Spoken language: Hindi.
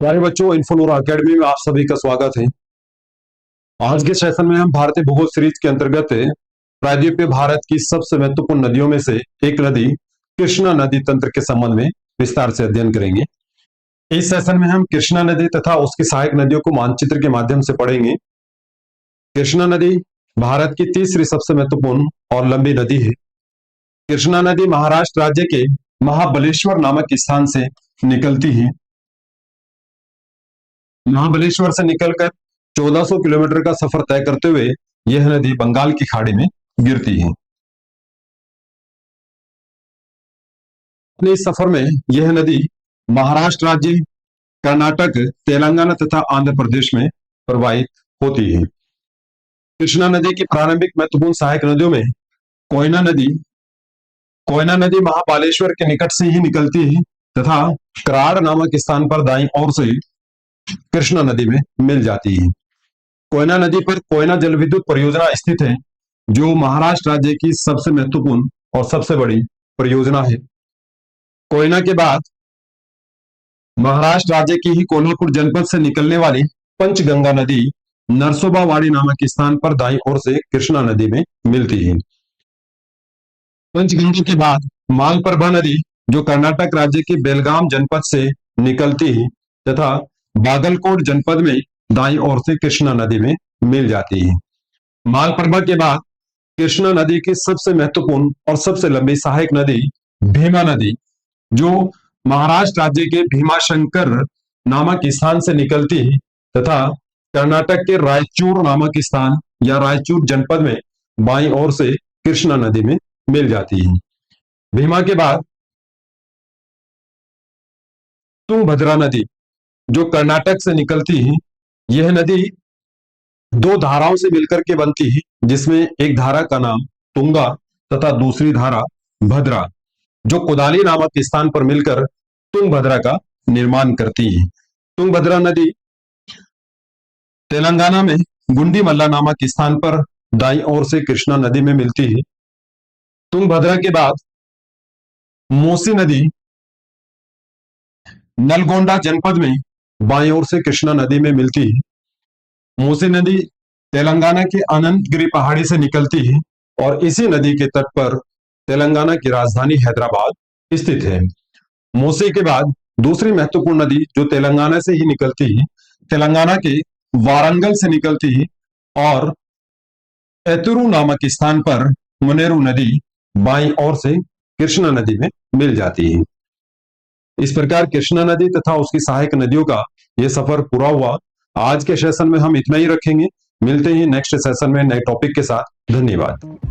प्यारे बच्चों, इन्फोनोरा एकेडमी में आप सभी का स्वागत है। आज के सेशन में हम भारतीय भूगोल सीरीज के अंतर्गत प्रायद्वीपीय भारत की सबसे महत्वपूर्ण नदियों में से एक नदी कृष्णा नदी तंत्र के संबंध में विस्तार से अध्ययन करेंगे। इस सेशन में हम कृष्णा नदी तथा उसकी सहायक नदियों को मानचित्र के माध्यम से पढ़ेंगे। कृष्णा नदी भारत की तीसरी सबसे महत्वपूर्ण और लंबी नदी है। कृष्णा नदी महाराष्ट्र राज्य के महाबलेश्वर नामक स्थान से निकलती है। महाबलेश्वर से निकलकर 1400 किलोमीटर का सफर तय करते हुए यह नदी बंगाल की खाड़ी में गिरती है। अपने इस सफर में यह नदी महाराष्ट्र राज्य, कर्नाटक, तेलंगाना तथा आंध्र प्रदेश में प्रवाहित होती है। कृष्णा नदी की प्रारंभिक महत्वपूर्ण सहायक नदियों में कोयना नदी महाबालेश्वर के निकट से ही निकलती है तथा कराड़ नामक स्थान पर दाईं ओर से कृष्णा नदी में मिल जाती है। कोयना नदी पर कोयना जल विद्युत परियोजना स्थित है, जो महाराष्ट्र राज्य की सबसे महत्वपूर्ण और सबसे बड़ी परियोजना है। कोयना के बाद महाराष्ट्र राज्य की ही कोल्हापुर जनपद से निकलने वाली पंचगंगा नदी नरसोबावाड़ी नामक स्थान पर दाईं ओर से कृष्णा नदी में मिलती है। पंचगंगा के बाद मालप्रभा नदी, जो कर्नाटक राज्य के बेलगाम जनपद से निकलती है तथा बागलकोट जनपद में दाईं ओर से कृष्णा नदी में मिल जाती है। मालप्रभा के बाद कृष्णा नदी की सबसे महत्वपूर्ण और सबसे लंबी सहायक नदी भीमा नदी, जो महाराष्ट्र राज्य के भीमाशंकर नामक स्थान से निकलती है तथा कर्नाटक के रायचूर नामक स्थान या रायचूर जनपद में बाईं ओर से कृष्णा नदी में मिल जाती है। भीमा के बाद तुंगभद्रा नदी, जो कर्नाटक से निकलती है। यह नदी दो धाराओं से मिलकर के बनती है, जिसमें एक धारा का नाम तुंगा तथा दूसरी धारा भद्रा, जो कोदाली नामक स्थान पर मिलकर तुंगभद्रा का निर्माण करती है। तुंगभद्रा नदी तेलंगाना में गुंडीमल्ला नामक स्थान पर दाईं ओर से कृष्णा नदी में मिलती है। तुंगभद्रा के बाद मूसी नदी नलगोंडा जनपद में बाईं ओर से कृष्णा नदी में मिलती है। मूसी नदी तेलंगाना की अनंतगिरी पहाड़ी से निकलती है और इसी नदी के तट पर तेलंगाना की राजधानी हैदराबाद स्थित है। मूसी के बाद दूसरी महत्वपूर्ण नदी जो तेलंगाना से ही निकलती है, तेलंगाना के वारंगल से निकलती है और एतुरु नामक स्थान पर मुनेरू नदी बाईं ओर से कृष्णा नदी में मिल जाती है। इस प्रकार कृष्णा नदी तथा उसकी सहायक नदियों का यह सफर पूरा हुआ। आज के सेशन में हम इतना ही रखेंगे। मिलते हैं नेक्स्ट सेशन में नए टॉपिक के साथ। धन्यवाद।